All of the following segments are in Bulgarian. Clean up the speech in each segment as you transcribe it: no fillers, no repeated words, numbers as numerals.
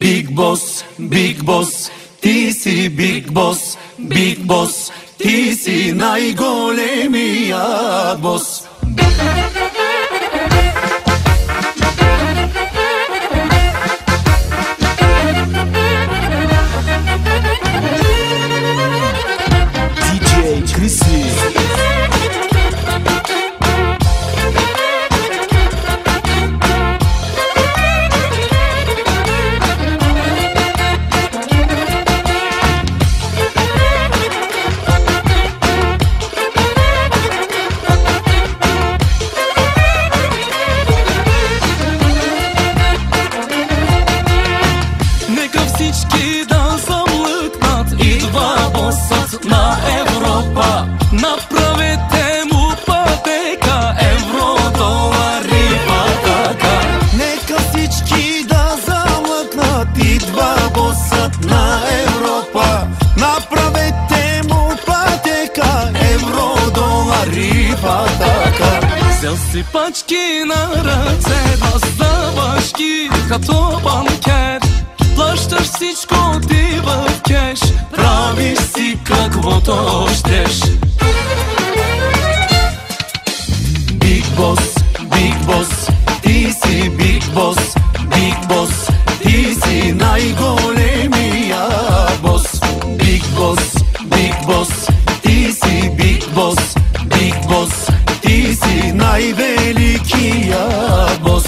Big Boss, ti si Big Boss, ti si najgolemija boss. DJ Chrissy. Всички да замлъкнат, идва босът на Европа. Направете му пътека, евро, долари, пътека. Нека всички да замлъкнат, идва босът на Европа. Направете му пътека, евро, долари, пътека. Взел си пачки на ръце, раздаваш ги като банкер. Плащаш всичко ти в кеш, правиш си каквото щеш. Big Boss, ти си Big Boss, ти си най-големия бос. Big Boss, ти си Big Boss, ти си най-великия бос.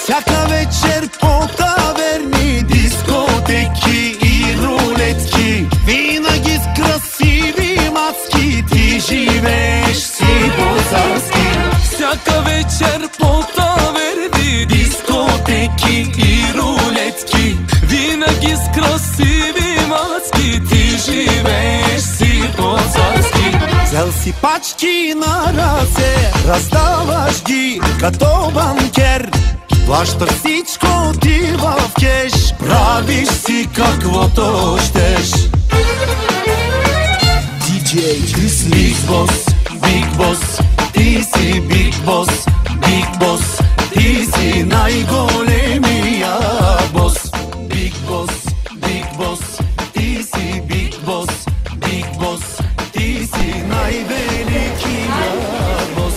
Всяка вечер по таверни, дискотеки и рулетки, винаги с красиви мацки, ти живееш си по-царски. Всяка вечер по таверни, дискотеки и рулетки, винаги с красиви мацки, ти живееш си по-царски. Взел си пачки на ръце, раздаваш ги като банкер. Плащаш всичко ти в кеш, правиш си каквото щеш. DJ Chris Big Boss, ти си Big Boss, ти си най-големия бос. Big Boss, ти си Big Boss, ти си най-великия бос.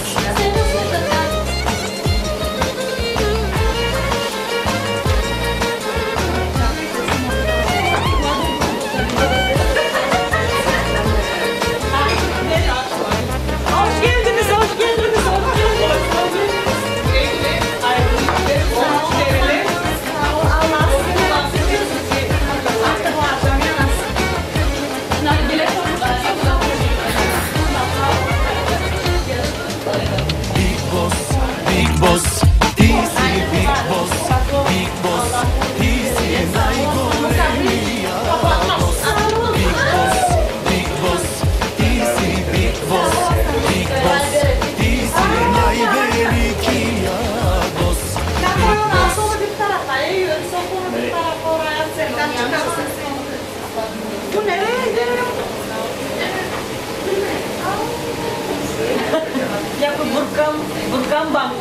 Big Boss, ти си Big Boss, ти си най-големия бос. Big Boss, ти си Big Boss, ти си най-великия бос. Някой буркан банк.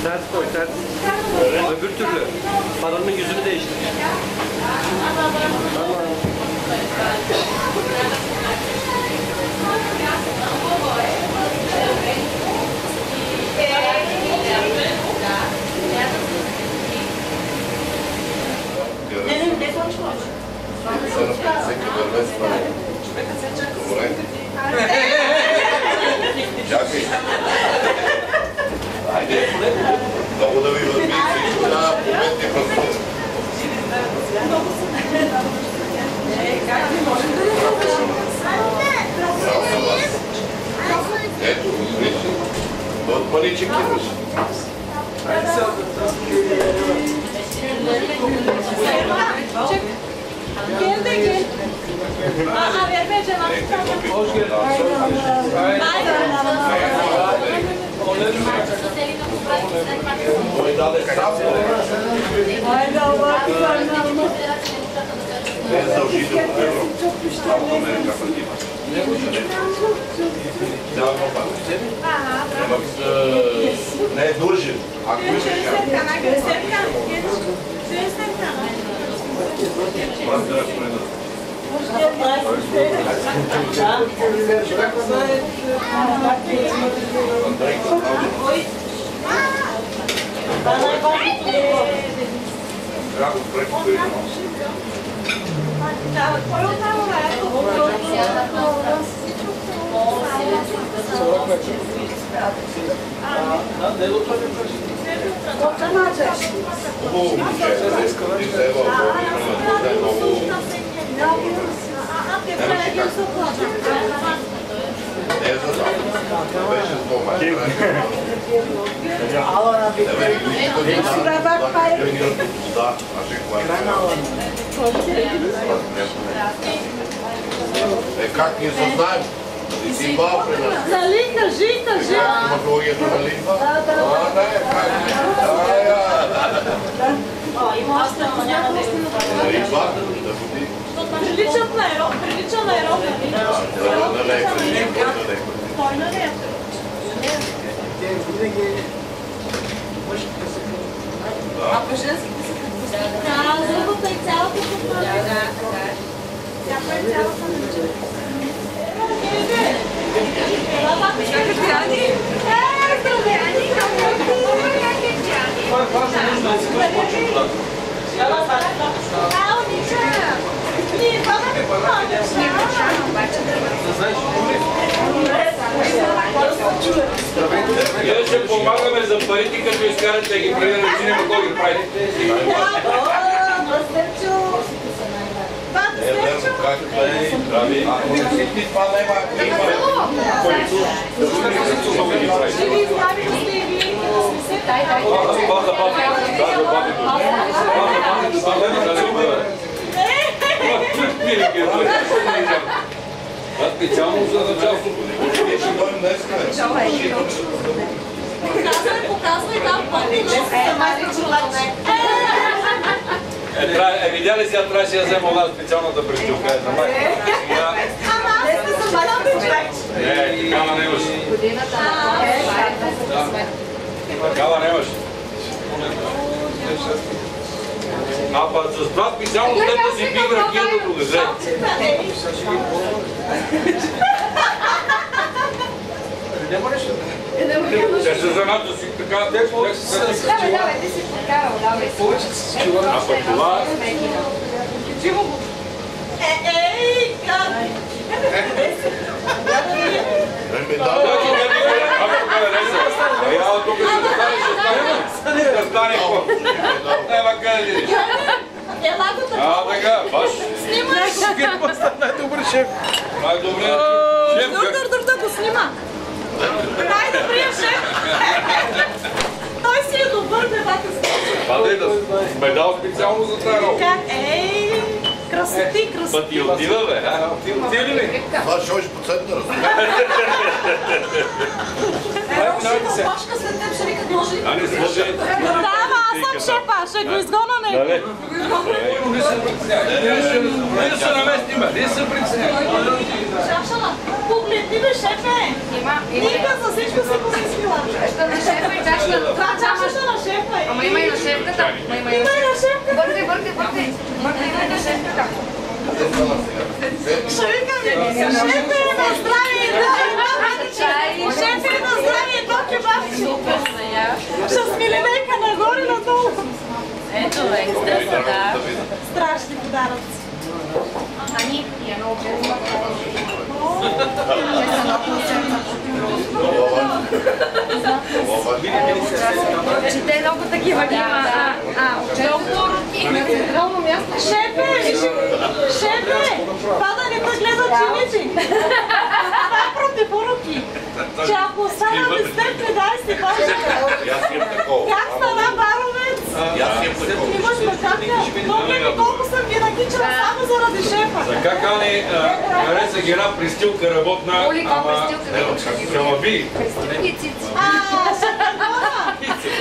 Ters koy, ters. Öbür türlü. Paranın yüzünü değiştir. Tamam. Ne konuşmuş? Parayı çekilmiş. Gel de gel. Не е длъжен. Ако искаш как ние се знаем? И си бал при нас. Нали, кажи. Стоматологията на лимфа? Да, Има още, но няма да е. Лимфа? Да ходи. Прилича на аеробия. На лекар. Той на лекар. Ако женските са като да, зъбата и цялата са. Тя е цялата на Ние ще помагаме за парите, като изкарате ги преди да чинем кой ги прави. Ако не си ти това няма. Специално за началото. Ще дойдем днес. Показвай там пътни. Видя ли сега, трябваше да взема една специалната престилка. Ама аз не съм малко човек. Не, такава не имаш. Такава не имаш. А па с това специално след да си пи ракията до газет. Ще се занато си така. Давай, ти си покарал, давай. А пък това... Ей, как? Тук ще стане какво? Ема къде видиш? Така, баш. Снимаш! Най-добре шеф. Да го снима. Най-добрият шеф. Той си е добър, дебата си. Падай да сме дал специално за тази роба. Как? Ей, красоти. Па ти отива, бе, а? Ти отиде ли? Това ще ходиш по центъра. Пашка след теб ще викат може ли? А не служи. Да, аз съм шефа, ще го изгона него. Ние се наместим, ние се притеснява. Шашала, погледни бе, шефе. Ника за всичко се посмисмила. Чашата на шефа. Ама има и на шефката. Има и на шефката. Бъркай. Бъркай на шефката. Ще викам, шефе на здравие. Шефе на здравие, токи бабчи. Ще смилинейка нагоре-надолу. Ето, екстреса, да. Страшни подаръци. Ани, я много че те много такива има. Много руки. На централно място. Шефе! Това да не те гледа чиничи. Това е против уроки. Че ако остана без теб, не дай си бачка. Как стана баровец? Имаш ме как Помня колко съм ги накичала само заради шефа. Така кани, хареса ги една пристилка работна, ама би. Пристилки цици.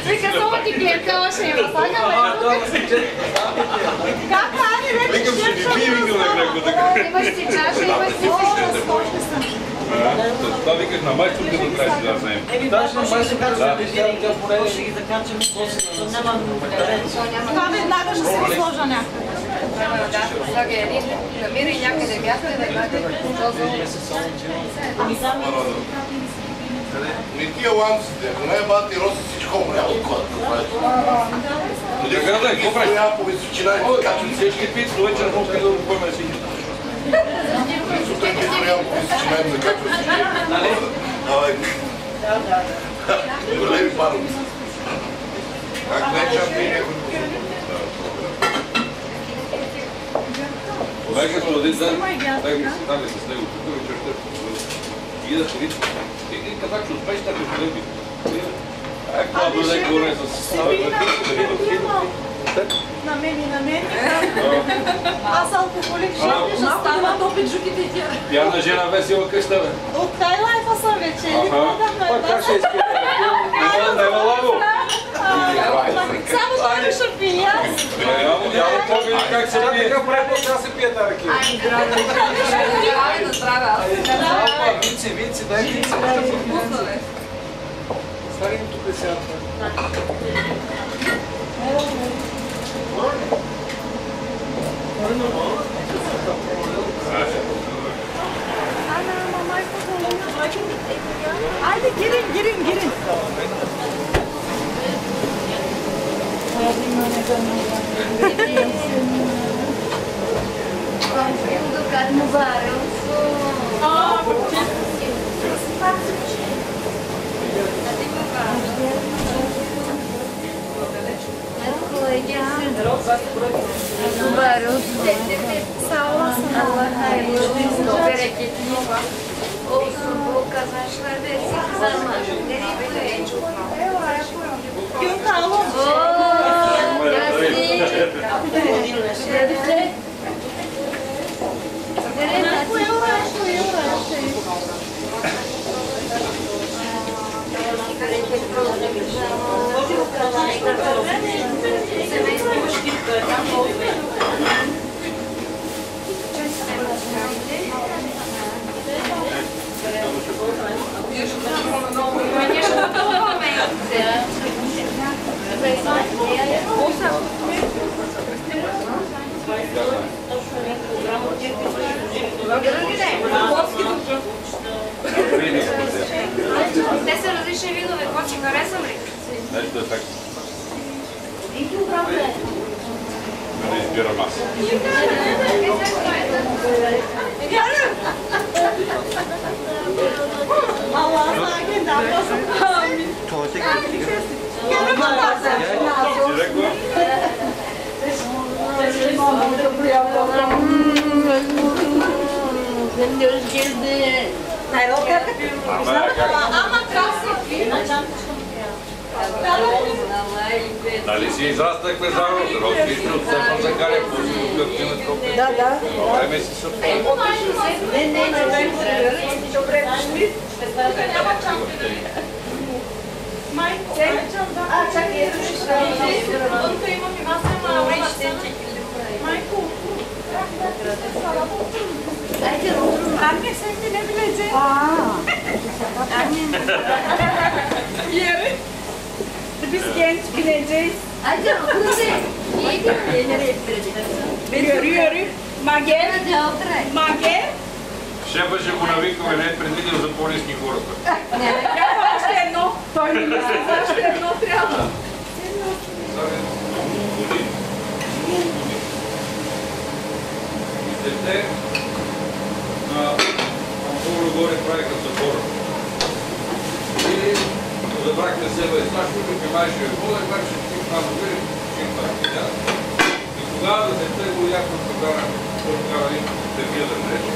Вика, само ти гледкала ще има слагаме. Как, Ани, вече Викам си шеф ви викам на някой така. Имаш си чаша, имаш си Това виках на майсторка да трябва да знаем. Това веднага ще се сложа някакво. Намира и някъде място и да бъде. Не тия ламците, но не бати роси всичко умряло отгоре. Така да е, какво прави? Стоя по височина и така че Всички пит, но вече не мога да го поеме си. сутрин ми стоя по височина и така че давай. Големи парове. Как не чапи някой? Века сме един ден, бяхме се ставили с него тук вечерта. И да ще види. И казах, че успеш да ме хлеби. Това бъде горе с... На мен и на мен. Аз алкохолик жълти, ще стана топит жуките и тя. Пияна жена весела къща, бе. От Тайлайфа съм вече. Не продахме. Няма лаво. Само ще ще пия. Няма по-види как се пие. Така прави, трябва да се пие тази ракия. Вици, дай вици. Слагим тук сега. Haydi girin. Те са различни видове, какво си харесам ли? Нещо е така. Не избирам аз. Ама красив. Нали си израстахме заедно, родители от Стефан Захарев, както имат колко. Да. Време си са. Майко, чакай, вънка имам и вас ама майко, anne sen bilebileceksin. Yeri. Biz genç bileceğiz. Hadi okulu değil. İyi değil mi? Nereye vereceksin? Yürü. Магер. Магер. Шефа ще го навикаме, не е предвидил за по-ниски хората. Трябва още едно. Той не мисли, още едно трябва. Те горе правиха събора. И забрахме себе и това, които пимаеше вода, как ще ти това добре, ще им това. И тогава да се тегло ясно тогава, тогава един търгия да мрежа,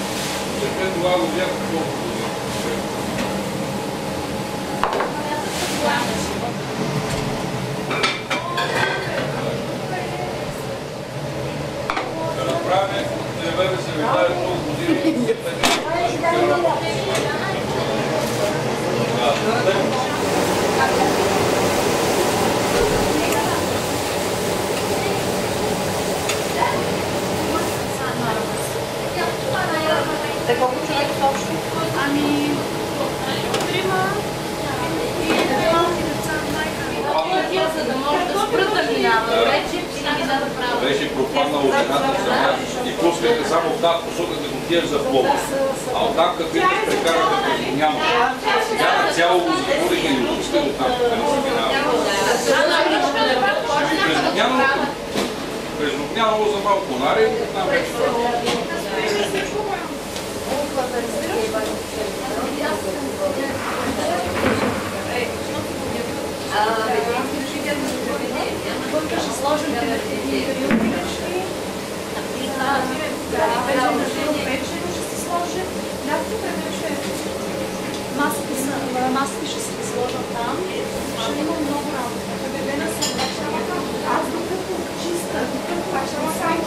след това го бяха колко години. се ми даде много години. Те колко човека са общо? Ами, 3 и 2 малки деца, майка. За да може да спрат да минават, вече ги да правят. Беше пропаднал от едната страна и пускате само в тази посока, като отидеш за плова. А оттам, като идеш, прекарате през няма. Сега на цяло го затвориха и отпуска от там, да не се минава. През Огняново за Балконари, там вече. Ще сложим маски ще се сложат там. Ще има много работа. Аз докато чиста, докато ще само